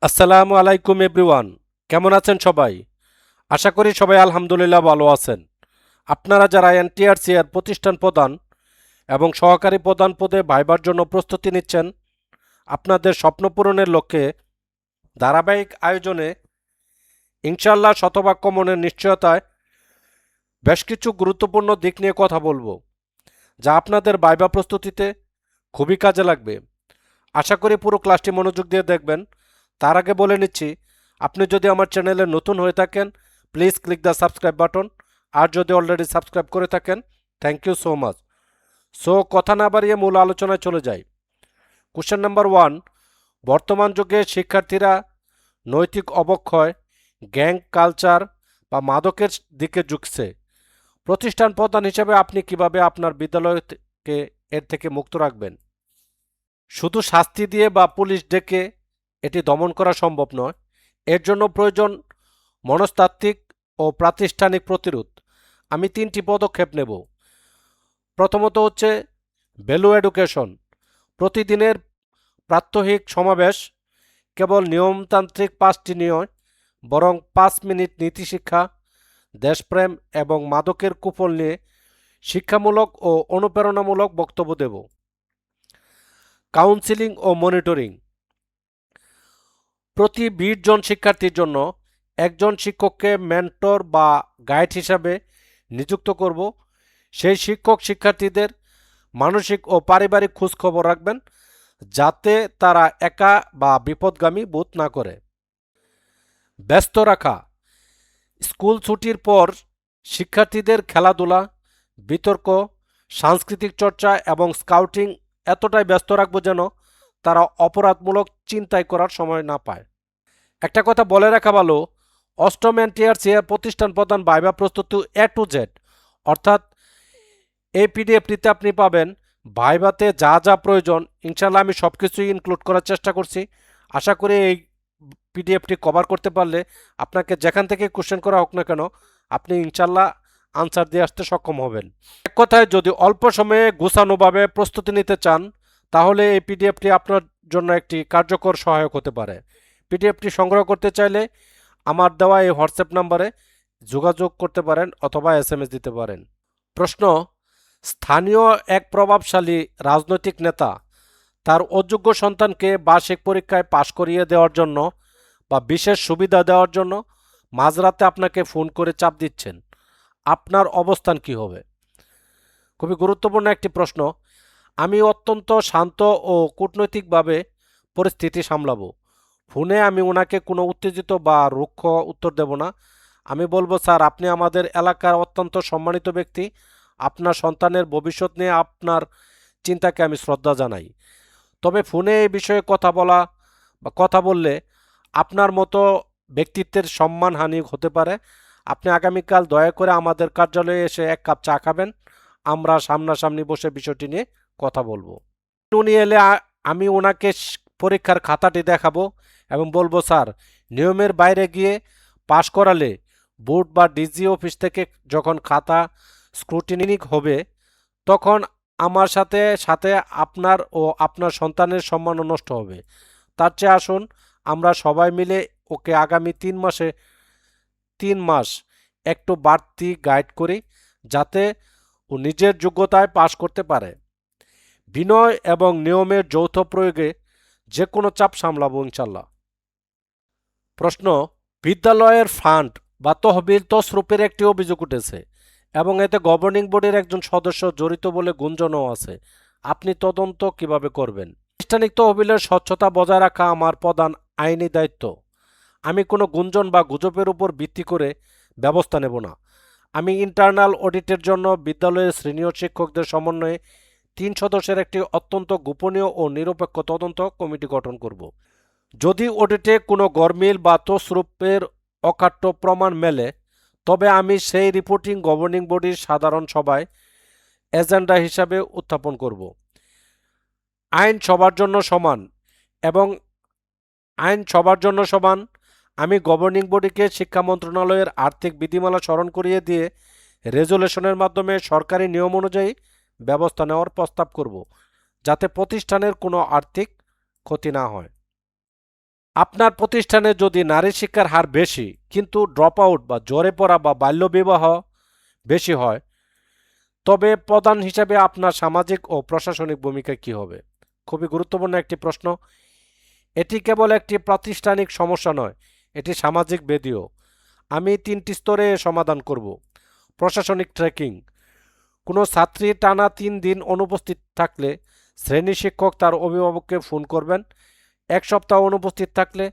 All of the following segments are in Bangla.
আসসালামু আলাইকুম এভরিওয়ান। কেমন আছেন সবাই? আশা করি সবাই আলহামদুলিল্লাহ ভালো আছেন। আপনারা যারা এনটিআরসি এর প্রতিষ্ঠান প্রধান এবং সহকারী প্রধান পদে ভাইবার জন্য প্রস্তুতি নিচ্ছেন, আপনাদের স্বপ্ন পূরণের লক্ষ্যে ধারাবাহিক আয়োজনে ইনশাআল্লাহ শতভাগ কমনের নিশ্চয়তায় বেশ কিছু গুরুত্বপূর্ণ দিক নিয়ে কথা বলবো, যা আপনাদের ভাইবা প্রস্তুতিতে খুবই কাজে লাগবে। আশা করি পুরো ক্লাসটি মনোযোগ দিয়ে দেখবেন। তার আগে বলে নিচ্ছি, আপনি যদি আমার চ্যানেলে নতুন হয়ে থাকেন, please click the subscribe button. আর যদি অলরেডি সাবস্ক্রাইব করে থাকেন, thank you so much. So কথা না বাড়িয়ে মূল আলোচনায় চলে যাই। কোশ্চেন নাম্বার 1, বর্তমান যুগে শিক্ষার্থীরা নৈতিক অবক্ষয়, গ্যাং কালচার বা মাদকের দিকে ঝুঁকছে। প্রতিষ্ঠান প্রধান হিসেবে আপনি কিভাবে আপনার বিদ্যালয়কে এর থেকে মুক্ত রাখবেন? শুধু শাস্তি দিয়ে বা পুলিশ ডেকে এটি দমন করা সম্ভব নয়। এর জন্য প্রয়োজন মনস্তাত্ত্বিক ও প্রাতিষ্ঠানিক প্রতিরোধ। আমি 3টি পদক্ষেপ নেব। প্রথমত হচ্ছে ভ্যালু এডুকেশন। প্রতিদিনের প্রাত্যহিক সমাবেশ কেবল নিয়মতান্ত্রিক 5টি নয়, বরং 5 মিনিট নীতিশিক্ষা, দেশপ্রেম এবং মাদকের কুফল নিয়ে শিক্ষামূলক ও অনুপ্রেরণামূলক বক্তব্য দেব। কাউন্সিলিং ও মনিটরিং। প্রতি 20 জন শিক্ষার্থীর জন্য একজন শিক্ষককে মেন্টর বা গাইড হিসাবে নিযুক্ত করব। সেই শিক্ষক শিক্ষার্থীদের মানসিক ও পারিবারিক খোঁজখবর রাখবেন, যাতে তারা একা বা বিপদগামী বোধ না করে। ব্যস্ত রাখা। স্কুল ছুটির পর শিক্ষার্থীদের খেলাধুলা, বিতর্ক, সাংস্কৃতিক চর্চা এবং স্কাউটিং এতটাই ব্যস্ত রাখবো যেন তারা অপরাধমূলক চিন্তাই করার সময় না পায়। একটা কথা বলে রাখা ভালো, অষ্টম এনটিআরসি এর প্রতিষ্ঠান প্রধান ভাইবা প্রস্তুতি A to Z, অর্থাৎ এই পিডিএফটিতে আপনি পাবেন ভাইভাতে যা যা প্রয়োজন। ইনশাল্লাহ আমি সব কিছুই ইনক্লুড করার চেষ্টা করছি। আশা করি এই পিডিএফটি কভার করতে পারলে আপনাকে যেখান থেকে কোশ্চেন করা হোক না কেন, আপনি ইনশাল্লাহ আনসার দিয়ে আসতে সক্ষম হবেন। এক কথায়, যদি অল্প সময়ে গোছানোভাবে প্রস্তুতি নিতে চান, তাহলে এই পিডিএফটি আপনার জন্য একটি কার্যকর সহায়ক হতে পারে। পিডিএফটি সংগ্রহ করতে চাইলে আমার দেওয়া এই হোয়াটসঅ্যাপ নাম্বারে যোগাযোগ করতে পারেন অথবা এসএমএস দিতে পারেন। প্রশ্ন: স্থানীয় এক প্রভাবশালী রাজনৈতিক নেতা তার অযোগ্য সন্তানকে বার্ষিক পরীক্ষায় পাশ করিয়ে দেওয়ার জন্য বা বিশেষ সুবিধা দেওয়ার জন্য মাঝরাতে আপনাকে ফোন করে চাপ দিচ্ছেন। আপনার অবস্থান কি হবে? খুবই গুরুত্বপূর্ণ একটি প্রশ্ন। আমি অত্যন্ত শান্ত ও কূটনৈতিকভাবে পরিস্থিতি সামলাবো। ফোনে আমি ওনাকে কোনো উত্তেজিত বা রুক্ষ উত্তর দেব না। আমি বলবো, স্যার, আপনি আমাদের এলাকার অত্যন্ত সম্মানিত ব্যক্তি। আপনার সন্তানের ভবিষ্যৎ নিয়ে আপনার চিন্তাকে আমি শ্রদ্ধা জানাই। তবে ফোনে এই বিষয়ে কথা বললে আপনার মতো ব্যক্তিত্বের সম্মানহানি হতে পারে। আপনি আগামীকাল দয়া করে আমাদের কার্যালয়ে এসে এক কাপ চা খাবেন। আমরা সামনাসামনি বসে বিষয়টি নিয়ে কথা বলবো। উনি এলে আমি ওনাকে পরীক্ষার খাতাটি দেখাবো এবং বলবো, স্যার, নিয়মের বাইরে গিয়ে পাশ করালে বোর্ড বা ডিজি অফিস থেকে যখন খাতা স্ক্রুটিনি হবে, তখন আমার সাথে সাথে আপনার ও আপনার সন্তানের সম্মানও নষ্ট হবে। তার চেয়ে আসুন আমরা সবাই মিলে ওকে আগামী 3 মাস একটু বাড়তি গাইড করি, যাতে ও নিজের যোগ্যতায় পাশ করতে পারে। বিনয় এবং নিয়মের যৌথ প্রয়োগে যে কোনো চাপ সামলাবো ইনশাল্লাহ। প্রশ্ন: বিদ্যালয়ের ফান্ড বা তহবিল তছরূপের একটি অভিযোগ উঠেছে এবং এতে গভর্নিং বোর্ডের একজন সদস্য জড়িত বলে গুঞ্জনও আছে। আপনি তদন্ত কিভাবে করবেন? প্রাতিষ্ঠানিক তহবিলের স্বচ্ছতা বজায় রাখা আমার প্রধান আইনি দায়িত্ব। আমি কোনো গুঞ্জন বা গুজবের উপর ভিত্তি করে ব্যবস্থা নেব না। আমি ইন্টারনাল অডিটের জন্য বিদ্যালয়ের সিনিয়র শিক্ষকদের সমন্বয়ে 3 সদস্যের একটি অত্যন্ত গোপনীয় ও নিরপেক্ষ তদন্ত কমিটি গঠন করব। যদি অডিটে কোনো গরমিল বা তছরূপের অকাট্য প্রমাণ মেলে, তবে আমি সেই রিপোর্টিং গভর্নিং বডির সাধারণ সভায় এজেন্ডা হিসাবে উত্থাপন করব। আইন সবার জন্য সমান এবং আইন সবার জন্য সমান। আমি গভর্নিং বডিকে শিক্ষা মন্ত্রণালয়ের আর্থিক বিধিমালা স্মরণ করিয়ে দিয়ে রেজুলেশনের মাধ্যমে সরকারি নিয়ম অনুযায়ী ব্যবস্থা নেওয়ার প্রস্তাব করব, যাতে প্রতিষ্ঠানের কোনো আর্থিক ক্ষতি না হয়। আপনার প্রতিষ্ঠানে যদি নারী শিক্ষার হার বেশি কিন্তু ড্রপ আউট বা ঝরে পড়া বা বাল্যবিবাহ বেশি হয়, তবে প্রধান হিসাবে আপনার সামাজিক ও প্রশাসনিক ভূমিকা কী হবে? খুবই গুরুত্বপূর্ণ একটি প্রশ্ন। এটি কেবল একটি প্রাতিষ্ঠানিক সমস্যা নয়, এটি সামাজিক ব্যাধিও। আমি 3টি স্তরে সমাধান করব। প্রশাসনিক ট্র্যাকিং। কোনো ছাত্রী টানা 3 দিন অনুপস্থিত থাকলে শ্রেণী শিক্ষক তার অভিভাবককে ফোন করবেন। 1 সপ্তাহ অনুপস্থিত থাকলে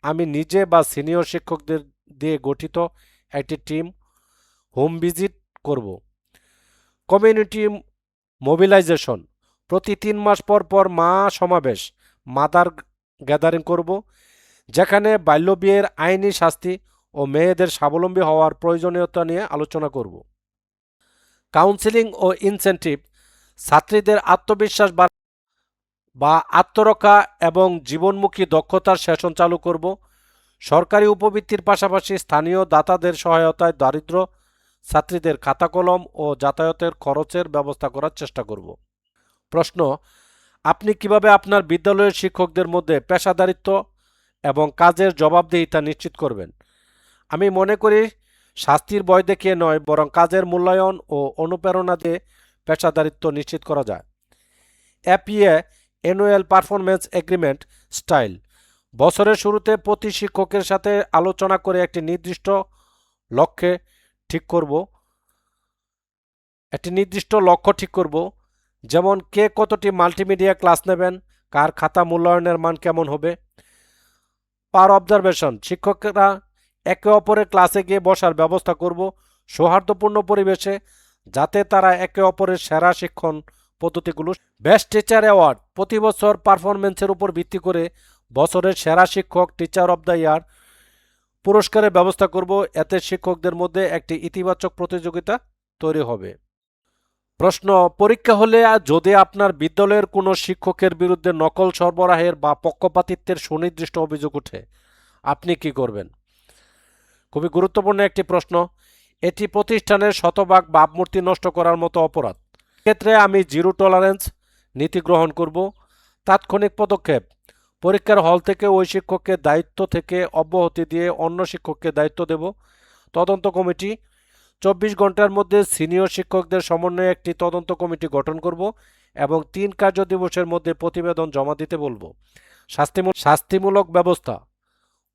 আমি নিজে বা সিনিয়র শিক্ষকদের দিয়ে গঠিত একটি টিম হোম ভিজিট করব। Community mobilisation. প্রতি 3 মাস পর পর মা সমাবেশ, মাদার গ্যাদারিং করব, যেখানে বাল্যবিয়ের আইনি শাস্তি ও মেয়েদের স্বাবলম্বী হওয়ার প্রয়োজনীয়তা নিয়ে আলোচনা করব। কাউন্সেলিং ও ইনসেন্টিভ। ছাত্রীদের আত্মবিশ্বাস বা আত্মরক্ষা এবং জীবনমুখী দক্ষতার সেশন চালু করব। সরকারি উপবৃত্তির পাশাপাশি স্থানীয় দাতাদের সহায়তায় দারিদ্র ছাত্রীদের খাতা কলম ও যাতায়াতের খরচের ব্যবস্থা করার চেষ্টা করব। প্রশ্ন: আপনি কিভাবে আপনার বিদ্যালয়ের শিক্ষকদের মধ্যে পেশাদারিত্ব এবং কাজের জবাবদিহিতা নিশ্চিত করবেন? আমি মনে করি শাস্তির ভয় দেখিয়ে নয়, বরং কাজের মূল্যায়ন ও অনুপ্রেরণা দিয়ে পেশাদারিত্ব নিশ্চিত করা যায়। APA annual performance agreement style. বছরের শুরুতে প্রতি শিক্ষকের সাথে আলোচনা করে একটি নির্দিষ্ট লক্ষ্যে ঠিক করব ঠিক করব, যেমন কে কতটি মাল্টিমিডিয়া ক্লাস নেবেন, কার খাতা মূল্যায়নের মান কেমন হবে। পার অবজারভেশন। শিক্ষকরা একে অপরের ক্লাসে গিয়ে বসার ব্যবস্থা করব সৌহার্দ্যপূর্ণ পরিবেশে, যাতে তারা একে অপরের সেরা শিক্ষণ পদ্ধতিগুলো। Best teacher award. প্রতি বছর পারফরমেন্সের উপর ভিত্তি করে বছরের সেরা শিক্ষক, টিচার অব দ্য ইয়ার পুরস্কারের ব্যবস্থা করব। এতে শিক্ষকদের মধ্যে একটি ইতিবাচক প্রতিযোগিতা তৈরি হবে। প্রশ্ন: পরীক্ষা হলে যদি আপনার বিদ্যালয়ের কোনো শিক্ষকের বিরুদ্ধে নকল সরবরাহের বা পক্ষপাতিত্বের সুনির্দিষ্ট অভিযোগ ওঠে, আপনি কি করবেন? খুবই গুরুত্বপূর্ণ একটি প্রশ্ন। এটি প্রতিষ্ঠানের শতভাগ ভাবমূর্তি নষ্ট করার মতো অপরাধ। ক্ষেত্রে আমি জিরো টলারেন্স নীতি গ্রহণ করব। তাৎক্ষণিক পদক্ষেপ: পরীক্ষার হল থেকে ওই শিক্ষককে দায়িত্ব থেকে অব্যাহতি দিয়ে অন্য শিক্ষককে দায়িত্ব দেব। তদন্ত কমিটি। 24 ঘন্টার মধ্যে সিনিয়র শিক্ষকদের সমন্বয়ে একটি তদন্ত কমিটি গঠন করব এবং 3 কার্য দিবসের মধ্যে প্রতিবেদন জমা দিতে বলব। শাস্তিমূলক ব্যবস্থা: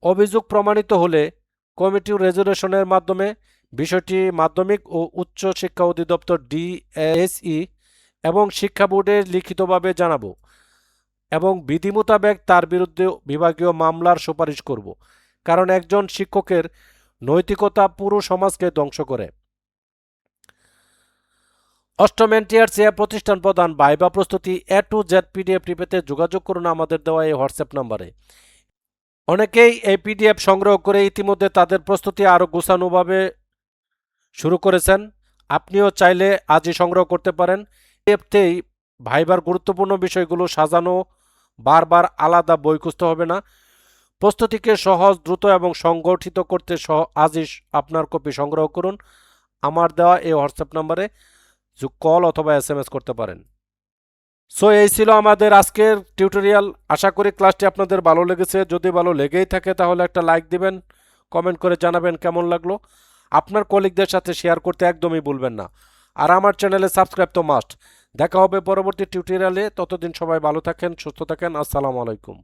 অভিযোগ প্রমাণিত হলে কমিটির রেজুলেশনের মাধ্যমে বিষয়টি মাধ্যমিক ও উচ্চ শিক্ষা অধিদপ্তর ডিএসই এবং শিক্ষা বোর্ডে লিখিতভাবে জানাবো এবং বিধি মোতাবেক তার বিরুদ্ধে বিভাগীয় মামলার সুপারিশ করব, কারণ একজন শিক্ষকের নৈতিকতা পুরো সমাজকে ধ্বংস করে। অষ্টম এনটিআরসি প্রতিষ্ঠান প্রদান ভাইবা প্রস্তুতি A to Z পিডিএফটি পেতে যোগাযোগ করুন আমাদের দেওয়া এই হোয়াটসঅ্যাপ নাম্বারে। অনেকেই এই পিডিএফ সংগ্রহ করে ইতিমধ্যে তাদের প্রস্তুতি আরও গোছানোভাবে শুরু করেছেন। আপনিও চাইলে আজই সংগ্রহ করতে পারেন। পিডিএফতেই ভাইবার গুরুত্বপূর্ণ বিষয়গুলো সাজানো, বারবার আলাদা বই খুঁজতে হবে না। প্রস্তুতিকে সহজ, দ্রুত এবং সংগঠিত করতে আজই আপনার কপি সংগ্রহ করুন। আমার দেওয়া এই হোয়াটসঅ্যাপ নাম্বারে কল অথবা SMS করতে পারেন। সো এই ছিল আমাদের আজকের টিউটোরিয়াল। আশা করি ক্লাসটি আপনাদের ভালো লেগেছে। যদি ভালো লেগেই থাকে তাহলে একটা লাইক দিবেন, কমেন্ট করে জানাবেন কেমন লাগলো। আপনার কলিগদের সাথে শেয়ার করতে একদমই ভুলবেন না। আর আমার চ্যানেলে সাবস্ক্রাইব তো মাস্ট। দেখা হবে পরবর্তী টিউটোরিয়ালে। ততদিন সবাই ভালো থাকেন, সুস্থ থাকেন। আসসালামু আলাইকুম।